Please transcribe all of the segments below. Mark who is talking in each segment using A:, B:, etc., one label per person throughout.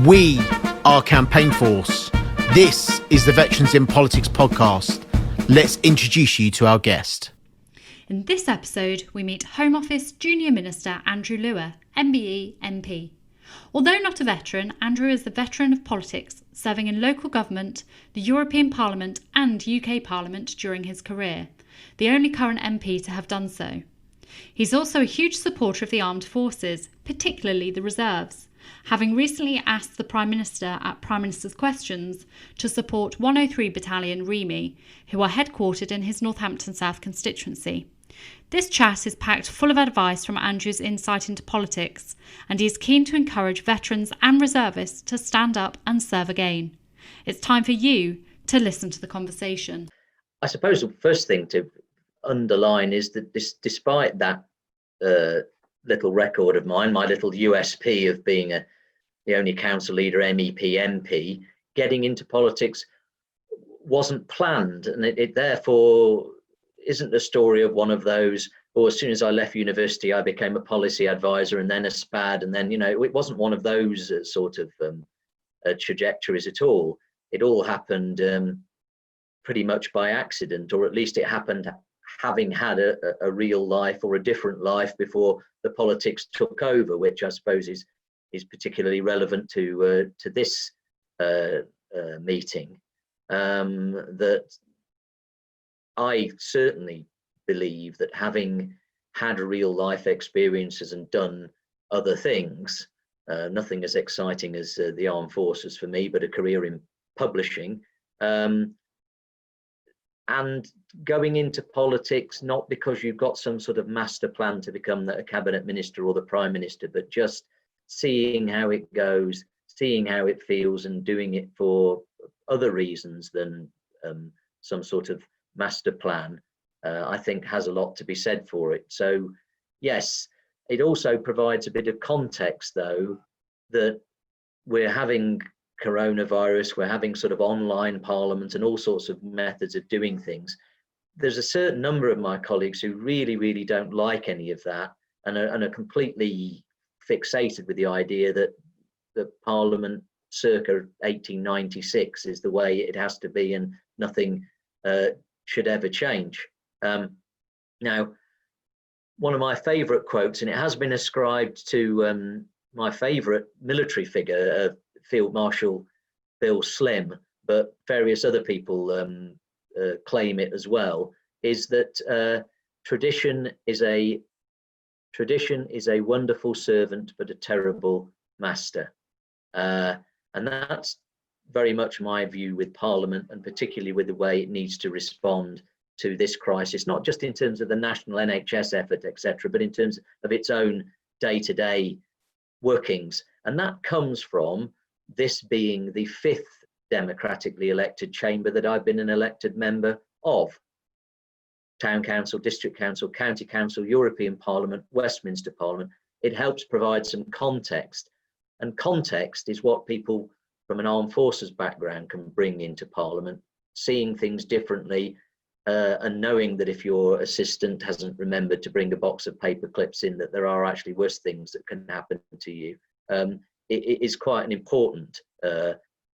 A: We are Campaign Force. This is the Veterans in Politics podcast. Let's introduce you to our guest.
B: In this episode, we meet Home Office Junior Minister Andrew Lewer, MBE MP. Although not a veteran, Andrew is a veteran of politics, serving in local government, the European Parliament and UK Parliament during his career, the only current MP to have done so. He's also a huge supporter of the armed forces, particularly the reserves, having recently asked the Prime Minister at Prime Minister's Questions to support 103 Battalion REME, who are headquartered in his Northampton South constituency. This chat is packed full of advice from Andrew's insight into politics, and he is keen to encourage veterans and reservists to stand up and serve again. It's time for you to listen to the conversation.
C: I suppose the first thing to underline is that despite that little record of mine, my little USP of being the only council leader, MEP, MP, getting into politics wasn't planned, and it therefore isn't a story of one of those, or as soon as I left university, I became a policy advisor and then a SPAD, and then, it wasn't one of those sort of trajectories at all. It all happened pretty much by accident, or at least it happened having had a real life or a different life before the politics took over, which I suppose is particularly relevant to this meeting. That I certainly believe that having had real life experiences and done other things, nothing as exciting as the armed forces for me, but a career in publishing, and going into politics, not because you've got some sort of master plan to become a cabinet minister or the prime minister, but just seeing how it goes, seeing how it feels, and doing it for other reasons than some sort of master plan, I think has a lot to be said for it. So yes, it also provides a bit of context, though, that we're having coronavirus, we're having sort of online parliament and all sorts of methods of doing things. There's a certain number of my colleagues who really don't like any of that, and are completely fixated with the idea that the parliament circa 1896 is the way it has to be, and nothing should ever change. Now, one of my favourite quotes, and it has been ascribed to my favourite military figure, Field Marshal Bill Slim, but various other people claim it as well, is that tradition is a wonderful servant but a terrible master, and that's very much my view with Parliament, and particularly with the way it needs to respond to this crisis, not just in terms of the national NHS effort, etc., but in terms of its own day-to-day workings. And that comes from this being the 5th democratically elected chamber that I've been an elected member of. Town Council, District Council, County Council, European Parliament, Westminster Parliament. It helps provide some context, and context is what people from an armed forces background can bring into Parliament, seeing things differently, and knowing that if your assistant hasn't remembered to bring a box of paper clips in, that there are actually worse things that can happen to you. It is quite an important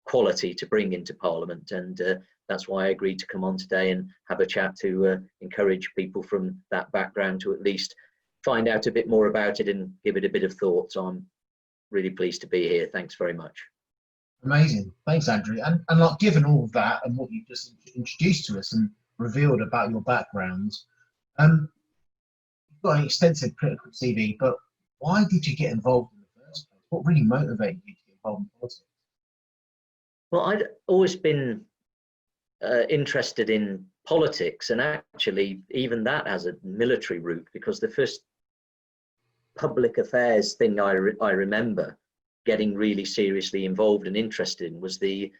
C: quality to bring into Parliament, and that's why I agreed to come on today and have a chat to encourage people from that background to at least find out a bit more about it and give it a bit of thought. So I'm really pleased to be here. Thanks very much.
D: Amazing. Thanks, Andrew. And like, given all of that and what you just introduced to us and revealed about your background, you've got an extensive political CV, but why did you get involved in the first place? What really motivated you to get involved in politics?
C: Well, I'd always been interested in politics, and actually even that has a military route, because the first public affairs thing I remember getting really seriously involved and interested in was the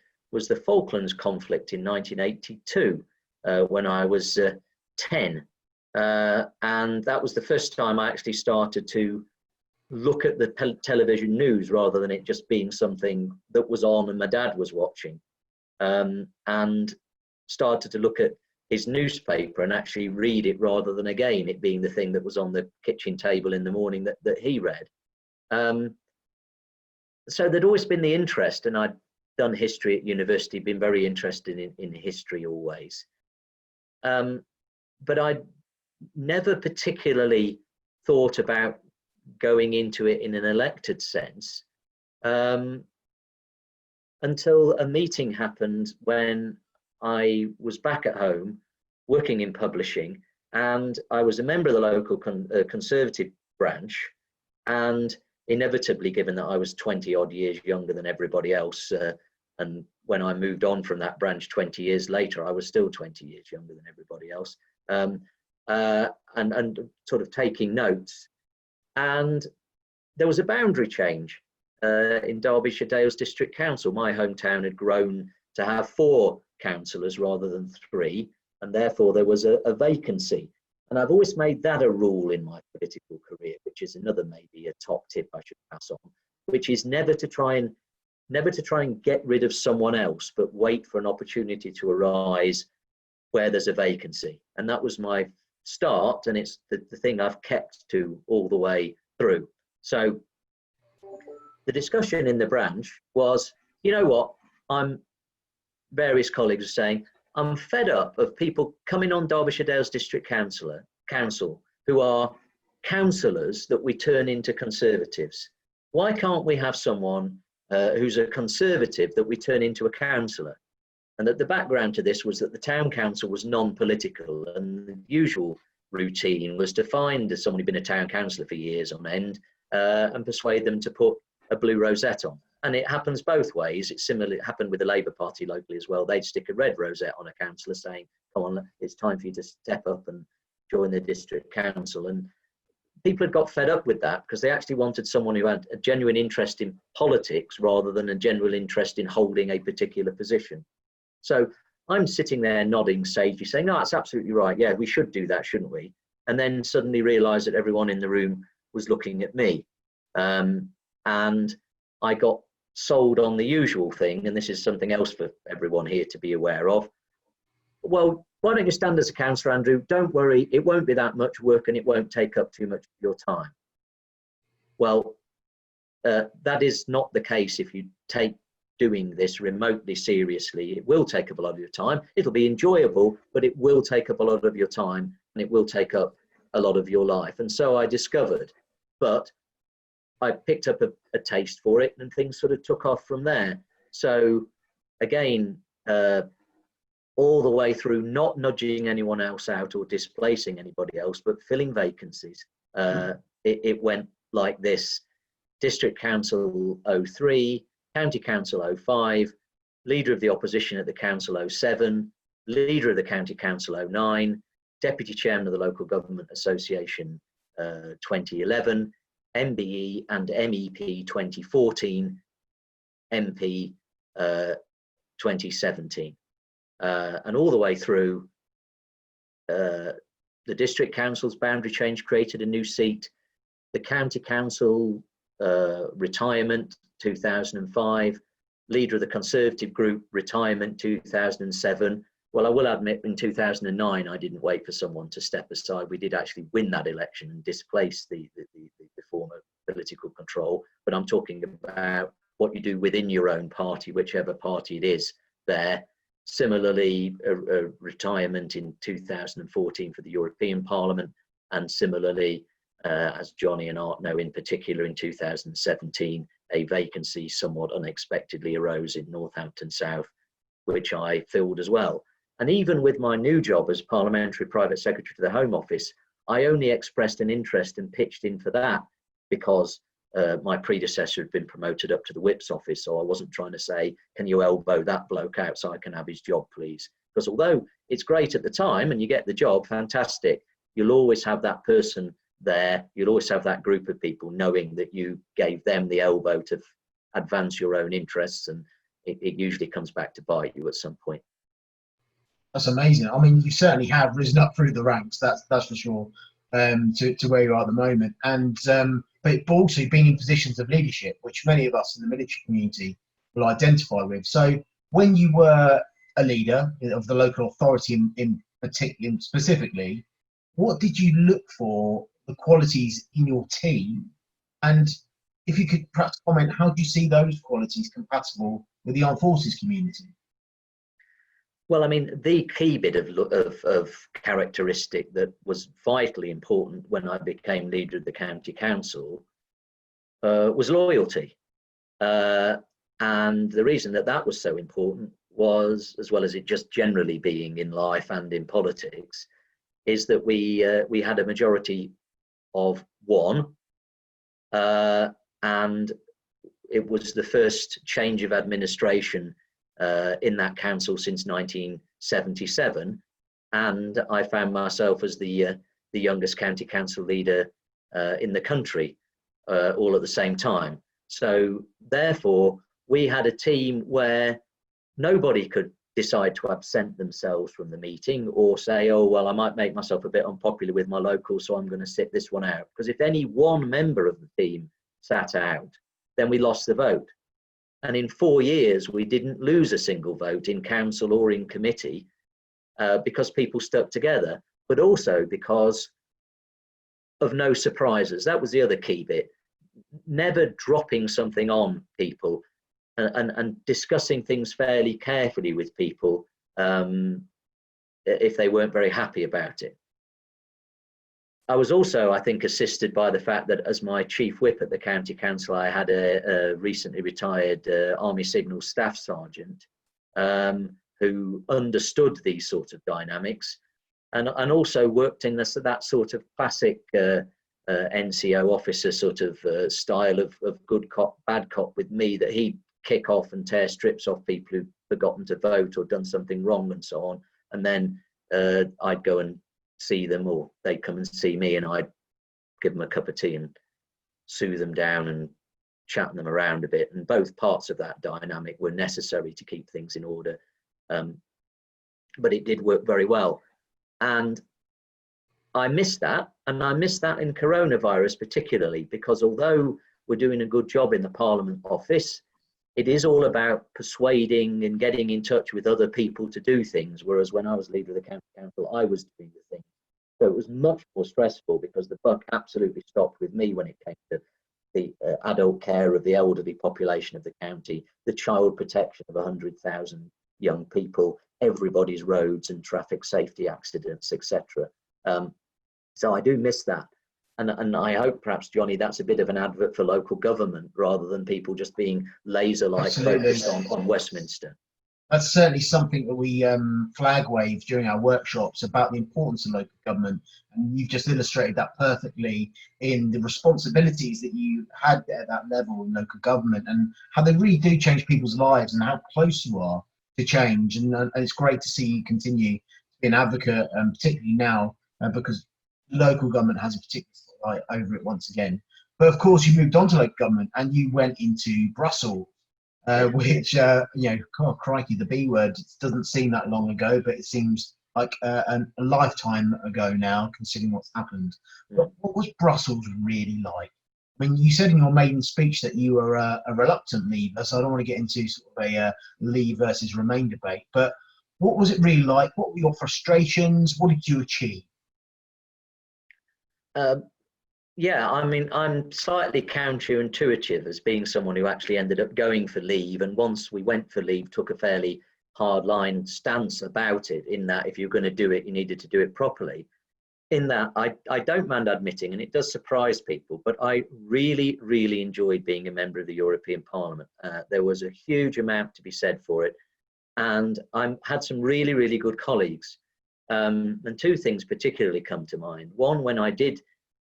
C: Falklands conflict in 1982, when I was 10, and that was the first time I actually started to look at the television news rather than it just being something that was on and my dad was watching, and started to look at his newspaper and actually read it rather than, again, it being the thing that was on the kitchen table in the morning that he read. so there'd always been the interest, and I'd done history at university, been very interested in history always. But I'd never particularly thought about going into it in an elected sense until a meeting happened when I was back at home working in publishing, and I was a member of the local Conservative branch, and inevitably, given that I was 20 odd years younger than everybody else, and when I moved on from that branch 20 years later, I was still 20 years younger than everybody else, and sort of taking notes. And there was a boundary change in Derbyshire Dales District Council. My hometown had grown to have 4 councillors rather than 3, and therefore there was a vacancy. And I've always made that a rule in my political career, which is another maybe a top tip I should pass on, which is never to try and get rid of someone else, but wait for an opportunity to arise where there's a vacancy. And that was my start, and it's the thing I've kept to all the way through. So the discussion in the branch was, you know what, various colleagues are saying, I'm fed up of people coming on Derbyshire Dales District Council who are councillors that we turn into Conservatives. Why can't we have someone who's a Conservative that we turn into a councillor? And that the background to this was that the town council was non-political, and the usual routine was to find someone who'd been a town councillor for years on end and persuade them to put a blue rosette on. And it happens both ways. It similarly happened with the Labour Party locally as well. They'd stick a red rosette on a councillor saying, come on, it's time for you to step up and join the district council. And people had got fed up with that because they actually wanted someone who had a genuine interest in politics rather than a general interest in holding a particular position. So I'm sitting there nodding sagely saying, no, that's absolutely right. Yeah, we should do that, shouldn't we? And then suddenly realised that everyone in the room was looking at me. And I got sold on the usual thing, and this is something else for everyone here to be aware of. Well, why don't you stand as a councillor, Andrew? Don't worry, it won't be that much work and it won't take up too much of your time. Well, that is not the case if you take doing this remotely seriously. It will take up a lot of your time. It'll be enjoyable, but it will take up a lot of your time and it will take up a lot of your life. And so I discovered, but I picked up a taste for it and things sort of took off from there. So again, all the way through, not nudging anyone else out or displacing anybody else, but filling vacancies. It went like this: District Council 03, County Council 05, Leader of the Opposition at the Council 07, Leader of the County Council 09, Deputy Chairman of the Local Government Association 2011, MBE and MEP 2014, MP 2017. And all the way through, the District Council's boundary change created a new seat. The County Council retirement 2005, Leader of the Conservative Group retirement 2007. Well, I will admit in 2009 I didn't wait for someone to step aside. We did actually win that election and displace the former political control. But I'm talking about what you do within your own party, whichever party it is there. Similarly, a retirement in 2014 for the European Parliament, and similarly, as Johnny and Art know in particular, in 2017, a vacancy somewhat unexpectedly arose in Northampton South, which I filled as well. And even with my new job as Parliamentary Private Secretary to the Home Office, I only expressed an interest and pitched in for that because my predecessor had been promoted up to the Whip's office, so I wasn't trying to say, can you elbow that bloke out so I can have his job, please? Because although it's great at the time and you get the job, fantastic, you'll always have that person there, you'll always have that group of people knowing that you gave them the elbow to advance your own interests, and it usually comes back to bite you at some point.
D: That's amazing. I mean, you certainly have risen up through the ranks, that's for sure, to where you are at the moment. And but also being in positions of leadership, which many of us in the military community will identify with. So when you were a leader of the local authority in particular, specifically, what did you look for, the qualities in your team? And if you could perhaps comment, how do you see those qualities compatible with the armed forces community?
C: Well, I mean, the key bit of characteristic that was vitally important when I became leader of the county council was loyalty. And the reason that that was so important was, as well as it just generally being in life and in politics, is that we had a majority of one, and it was the first change of administration in that council since 1977, and I found myself as the youngest county council leader in the country, all at the same time. So therefore, we had a team where nobody could decide to absent themselves from the meeting or say, oh, well, I might make myself a bit unpopular with my local, so I'm going to sit this one out. Because if any one member of the team sat out, then we lost the vote. And in 4 years, we didn't lose a single vote in council or in committee because people stuck together, but also because of no surprises. That was the other key bit. Never dropping something on people and discussing things fairly carefully with people if they weren't very happy about it. I was also, I think, assisted by the fact that as my chief whip at the county council, I had a recently retired Army Signal Staff Sergeant who understood these sorts of dynamics and also worked in that sort of classic NCO officer sort of style of good cop, bad cop with me, that he'd kick off and tear strips off people who'd forgotten to vote or done something wrong and so on. And then I'd go and see them, or they'd come and see me, and I'd give them a cup of tea and soothe them down and chat them around a bit. And both parts of that dynamic were necessary to keep things in order. But it did work very well. And I missed that, and I missed that in coronavirus particularly, because although we're doing a good job in the Parliament office, it is all about persuading and getting in touch with other people to do things, whereas when I was leader of the county council, I was doing the thing. So it was much more stressful because the buck absolutely stopped with me when it came to the adult care of the elderly population of the county, the child protection of 100,000 young people, everybody's roads and traffic safety accidents, etc. So I do miss that. And I hope perhaps, Johnny, that's a bit of an advert for local government rather than people just being laser-like focused on Westminster.
D: That's certainly something that we flag wave during our workshops about the importance of local government. And you've just illustrated that perfectly in the responsibilities that you had at that level in local government and how they really do change people's lives and how close you are to change. And it's great to see you continue to be an advocate, particularly now because local government has a particular spotlight over it once again. But of course, you moved on to local government and you went into Brussels. Which, you know, oh, crikey, the B word, it doesn't seem that long ago, but it seems like a lifetime ago now, considering what's happened. But what was Brussels really like? I mean, you said in your maiden speech that you were a reluctant leaver, so I don't want to get into sort of a leave versus remain debate, but what was it really like? What were your frustrations? What did you achieve?
C: Yeah, I mean, I'm slightly counterintuitive as being someone who actually ended up going for leave. And once we went for leave, took a fairly hardline stance about it, in that if you're going to do it, you needed to do it properly. In that, I don't mind admitting, and it does surprise people, but I really, really enjoyed being a member of the European Parliament. There was a huge amount to be said for it. And I had some really, really good colleagues. And two things particularly come to mind. One, when I did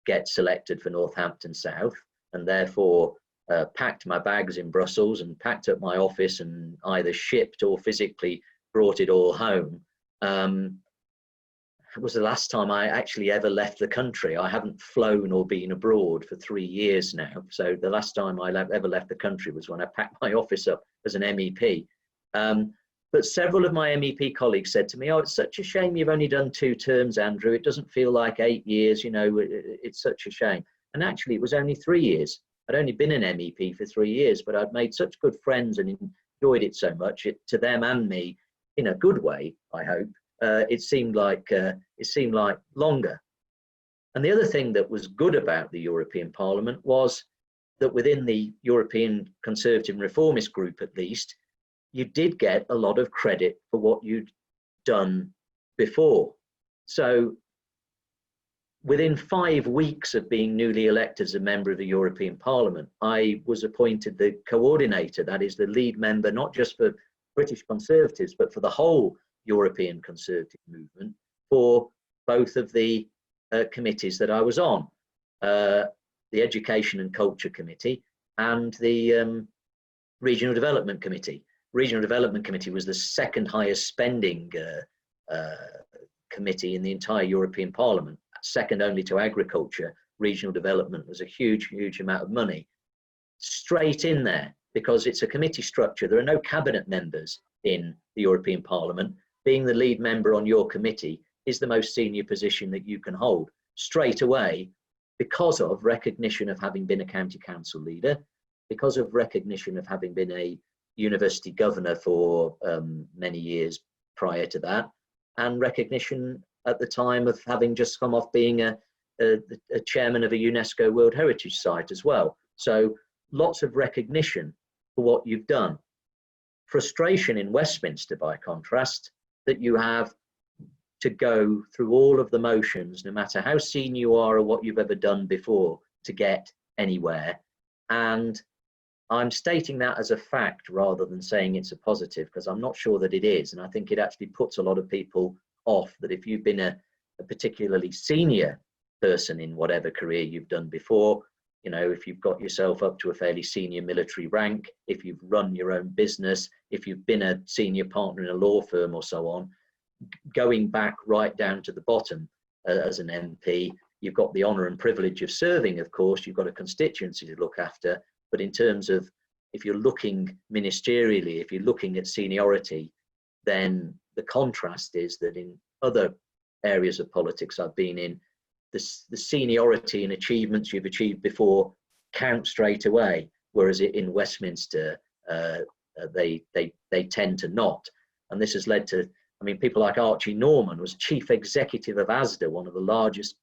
C: get selected for Northampton South and therefore packed my bags in Brussels and packed up my office and either shipped or physically brought it all home. It was the last time I actually ever left the country. I haven't flown or been abroad for 3 years now. So the last time I ever left the country was when I packed my office up as an MEP. But several of my MEP colleagues said to me, oh, it's such a shame you've only done 2 terms, Andrew. It doesn't feel like 8 years, you know, it's such a shame. And actually, it was only 3 years. I'd only been an MEP for 3 years, but I'd made such good friends and enjoyed it so much, to them and me, in a good way, I hope. It seemed like longer. And the other thing that was good about the European Parliament was that within the European Conservative and Reformist group, at least, you did get a lot of credit for what you'd done before. So within 5 weeks of being newly elected as a member of the European Parliament, I was appointed the coordinator, that is the lead member, not just for British Conservatives, but for the whole European Conservative movement, for both of the committees that I was on, the Education and Culture Committee and the Regional Development Committee. Regional Development Committee was the second highest spending committee in the entire European Parliament, second only to agriculture. Regional development was a huge amount of money straight in there, because it's a committee structure. There are no cabinet members in the European Parliament. Being the lead member on your committee is the most senior position that you can hold straight away, because of recognition of having been a county council leader, because of recognition of having been a university governor for many years prior to that, and recognition at the time of having just come off being a chairman of a UNESCO World Heritage Site as well. So lots of recognition for what you've done. Frustration in Westminster, by contrast, that you have to go through all of the motions, no matter how senior you are or what you've ever done before, to get anywhere. And I'm stating that as a fact rather than saying it's a positive, because I'm not sure that it is. And I think it actually puts a lot of people off, that if you've been a particularly senior person in whatever career you've done before, you know, if you've got yourself up to a fairly senior military rank, if you've run your own business, if you've been a senior partner in a law firm or so on, going back right down to the bottom as an MP, you've got the honour and privilege of serving, of course, you've got a constituency to look after, but in terms of, if you're looking ministerially, if you're looking at seniority, then the contrast is that in other areas of politics I've been in, the seniority and achievements you've achieved before count straight away, whereas in Westminster they tend to not. And this has led to, I mean, people like Archie Norman was chief executive of Asda, one of the largest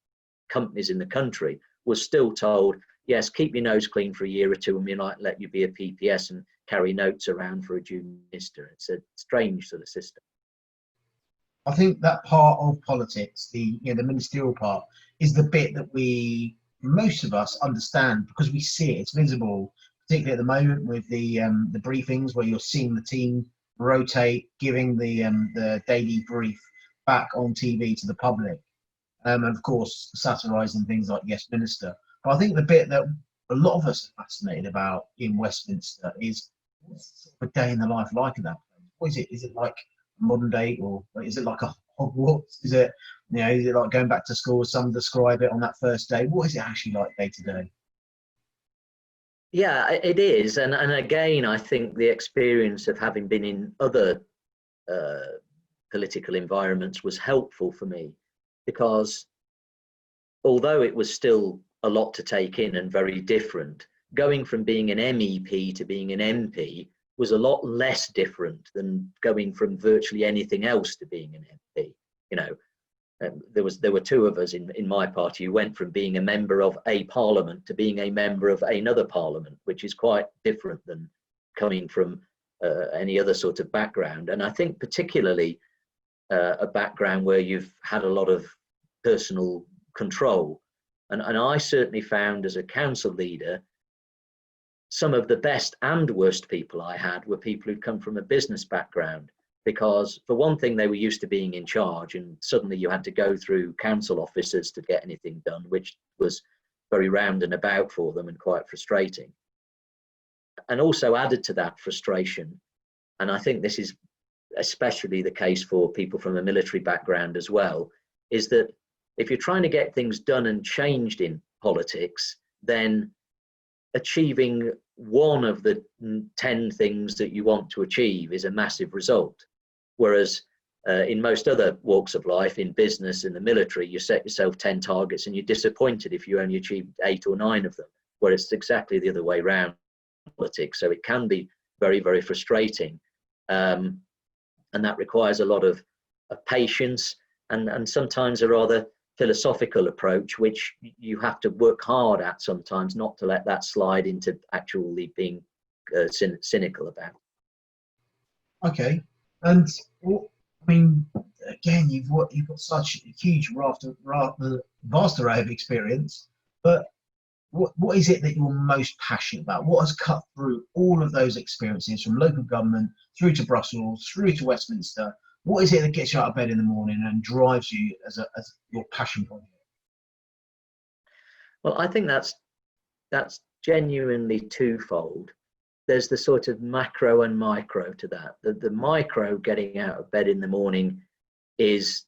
C: companies in the country, was still told, yes, keep your nose clean for a year or two and we might let you be a PPS and carry notes around for a junior minister. It's a strange sort of system.
D: I think that part of politics, the ministerial part, is the bit that most of us understand because we see it. It's visible, particularly at the moment with the briefings where you're seeing the team rotate, giving the daily brief back on TV to the public, and of course satirising things like Yes Minister. But I think the bit that a lot of us are fascinated about in Westminster is, what's a day in the life like at that place? What is it? Is it like modern day, or is it like a Hogwarts? Is it like going back to school? Some describe it on that first day. What is it actually like day to day?
C: Yeah, it is, and again, I think the experience of having been in other political environments was helpful for me, because although it was still a lot to take in and very different, going from being an MEP to being an MP was a lot less different than going from virtually anything else to being an MP. There were two of us in my party who went from being a member of a parliament to being a member of another parliament, which is quite different than coming from any other sort of background. And I think particularly a background where you've had a lot of personal control. And I certainly found as a council leader, some of the best and worst people I had were people who'd come from a business background, because for one thing, they were used to being in charge, and suddenly you had to go through council officers to get anything done, which was very round and about for them and quite frustrating. And also added to that frustration, and I think this is especially the case for people from a military background as well, is that if you're trying to get things done and changed in politics, then achieving one of the 10 things that you want to achieve is a massive result. Whereas in most other walks of life, in business, in the military, you set yourself 10 targets and you're disappointed if you only achieved 8 or 9 of them, where it's exactly the other way around in politics. So it can be very, very frustrating. And that requires a lot of patience and sometimes a rather philosophical approach, which you have to work hard at sometimes, not to let that slide into actually being cynical about.
D: Okay, and well, I mean, again, you've got such a huge vast array of experience, but what is it that you're most passionate about? What has cut through all of those experiences, from local government through to Brussels, through to Westminster? What is it that gets you out of bed in the morning and drives you as your passion project?
C: Well, I think that's genuinely twofold. There's the sort of macro and micro to that. The micro, getting out of bed in the morning, is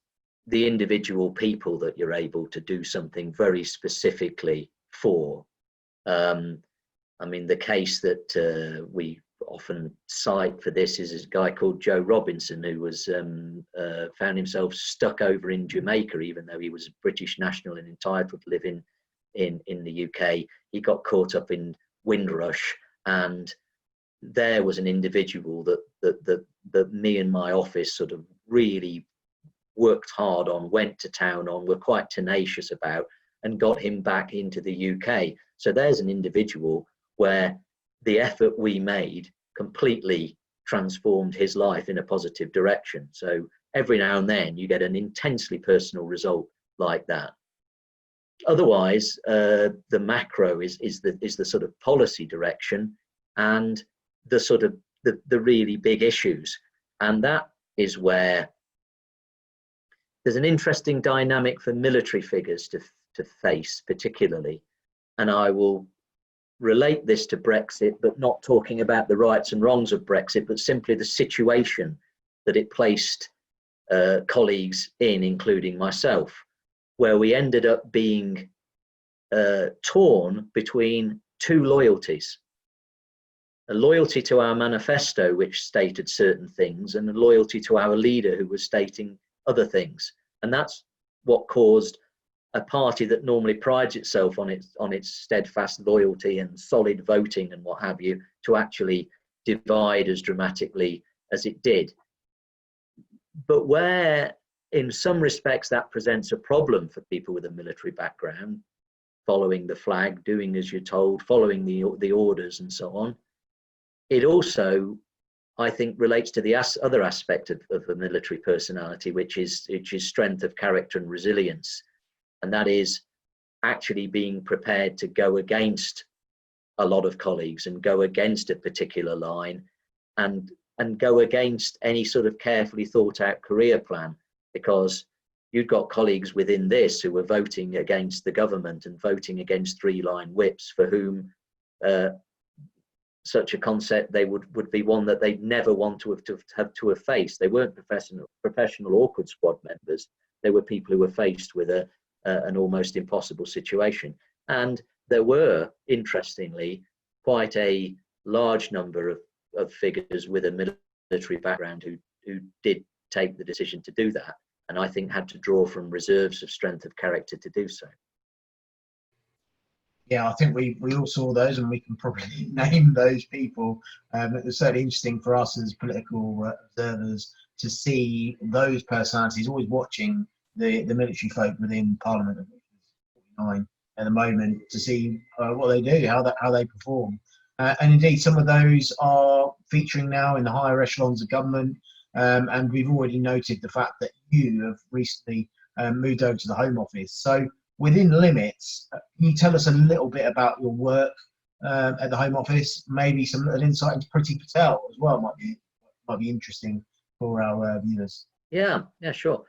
C: the individual people that you're able to do something very specifically for. I mean, the case that we often cite for this is a guy called Joe Robinson, who was found himself stuck over in Jamaica, even though he was a British national and entitled to live in the UK. He got caught up in Windrush, and there was an individual that me and my office sort of really worked hard on, went to town on, were quite tenacious about, and got him back into the UK. So there's an individual where the effort we made completely transformed his life in a positive direction. So every now and then you get an intensely personal result like that. Otherwise, the macro is the sort of policy direction and the sort of the really big issues. And that is where there's an interesting dynamic for military figures to face particularly. And I will relate this to Brexit, but not talking about the rights and wrongs of Brexit, but simply the situation that it placed colleagues in, including myself, where we ended up being torn between two loyalties. A loyalty to our manifesto, which stated certain things, and a loyalty to our leader, who was stating other things. And that's what caused a party that normally prides itself on its steadfast loyalty and solid voting and what have you, to actually divide as dramatically as it did. But where in some respects that presents a problem for people with a military background, following the flag, doing as you're told, following the orders and so on, it also, I think, relates to the other aspect of a military personality, which is strength of character and resilience. And that is actually being prepared to go against a lot of colleagues and go against a particular line and go against any sort of carefully thought out career plan, because you've got colleagues within this who were voting against the government and voting against three-line whips, for whom such a concept would be one that they'd never want to have faced. They weren't professional awkward squad members. They were people who were faced with an almost impossible situation. And there were, interestingly, quite a large number of figures with a military background who did take the decision to do that, and I think had to draw from reserves of strength of character to do so.
D: Yeah, I think we all saw those, and we can probably name those people. It was certainly interesting for us as political observers to see those personalities always watching the military folk within Parliament, of which is 49 at the moment, to see what they do, how they perform. And indeed, some of those are featuring now in the higher echelons of government. And we've already noted the fact that you have recently moved over to the Home Office. So within limits, can you tell us a little bit about your work at the Home Office? Maybe an insight into Priti Patel as well might be interesting for our viewers.
C: Yeah, sure.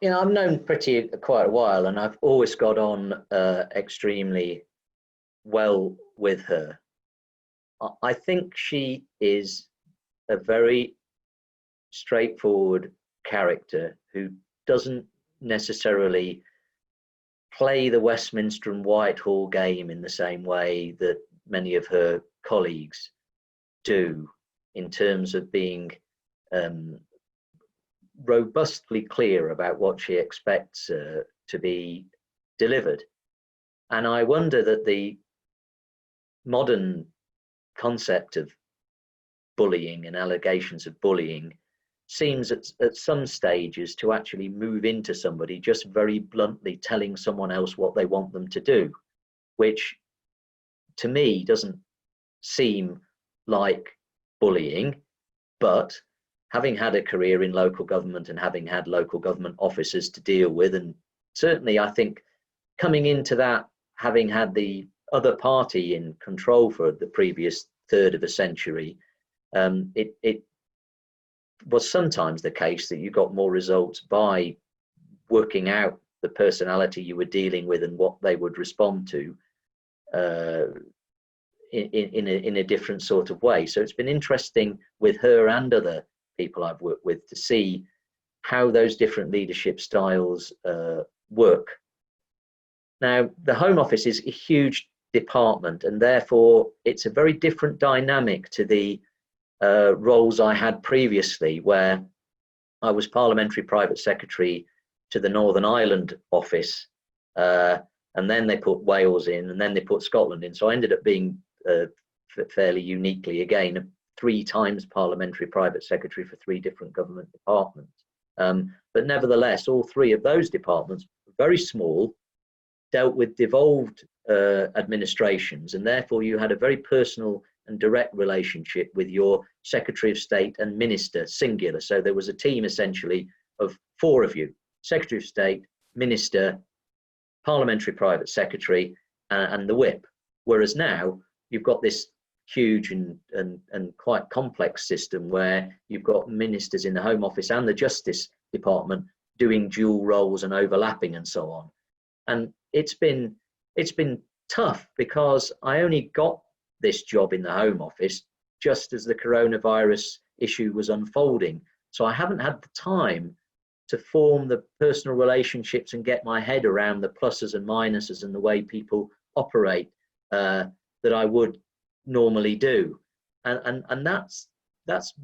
C: You know, I've known Priti quite a while, and I've always got on extremely well with her. I think she is a very straightforward character who doesn't necessarily play the Westminster and Whitehall game in the same way that many of her colleagues do, in terms of being robustly clear about what she expects to be delivered. And I wonder that the modern concept of bullying and allegations of bullying seems at some stages to actually move into somebody just very bluntly telling someone else what they want them to do, which to me doesn't seem like bullying. But having had a career in local government and having had local government officers to deal with, and certainly I think coming into that, having had the other party in control for the previous third of a century, it was sometimes the case that you got more results by working out the personality you were dealing with and what they would respond to in a different sort of way. So it's been interesting with her and other people I've worked with to see how those different leadership styles work. Now, the Home Office is a huge department, and therefore it's a very different dynamic to the roles I had previously, where I was Parliamentary Private Secretary to the Northern Ireland office, and then they put Wales in, and then they put Scotland in. So I ended up being fairly uniquely, again, 3 times Parliamentary Private Secretary for 3 different government departments. But nevertheless, all 3 of those departments were very small, dealt with devolved administrations, and therefore you had a very personal and direct relationship with your Secretary of State and Minister, singular. So there was a team essentially of 4 of you: Secretary of State, Minister, Parliamentary Private Secretary, and the Whip. Whereas now you've got this huge and quite complex system where you've got ministers in the Home Office and the Justice Department doing dual roles and overlapping and so on. And it's been tough, because I only got this job in the Home Office just as the coronavirus issue was unfolding. So I haven't had the time to form the personal relationships and get my head around the pluses and minuses and the way people operate that I would normally do. And that's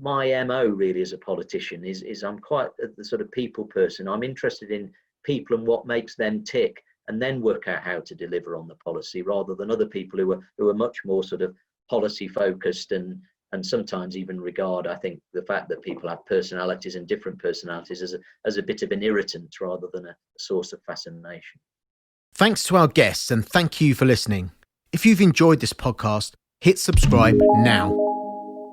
C: my MO really as a politician, is I'm quite the sort of people person. I'm interested in people and what makes them tick, and then work out how to deliver on the policy, rather than other people who are much more sort of policy focused and sometimes even regard, I think, the fact that people have personalities and different personalities as a bit of an irritant rather than a source of fascination.
A: Thanks to our guests, and thank you for listening. If you've enjoyed this podcast, hit subscribe now.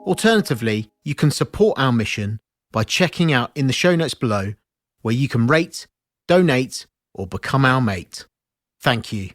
A: Alternatively, you can support our mission by checking out in the show notes below, where you can rate, donate, or become our mate. Thank you.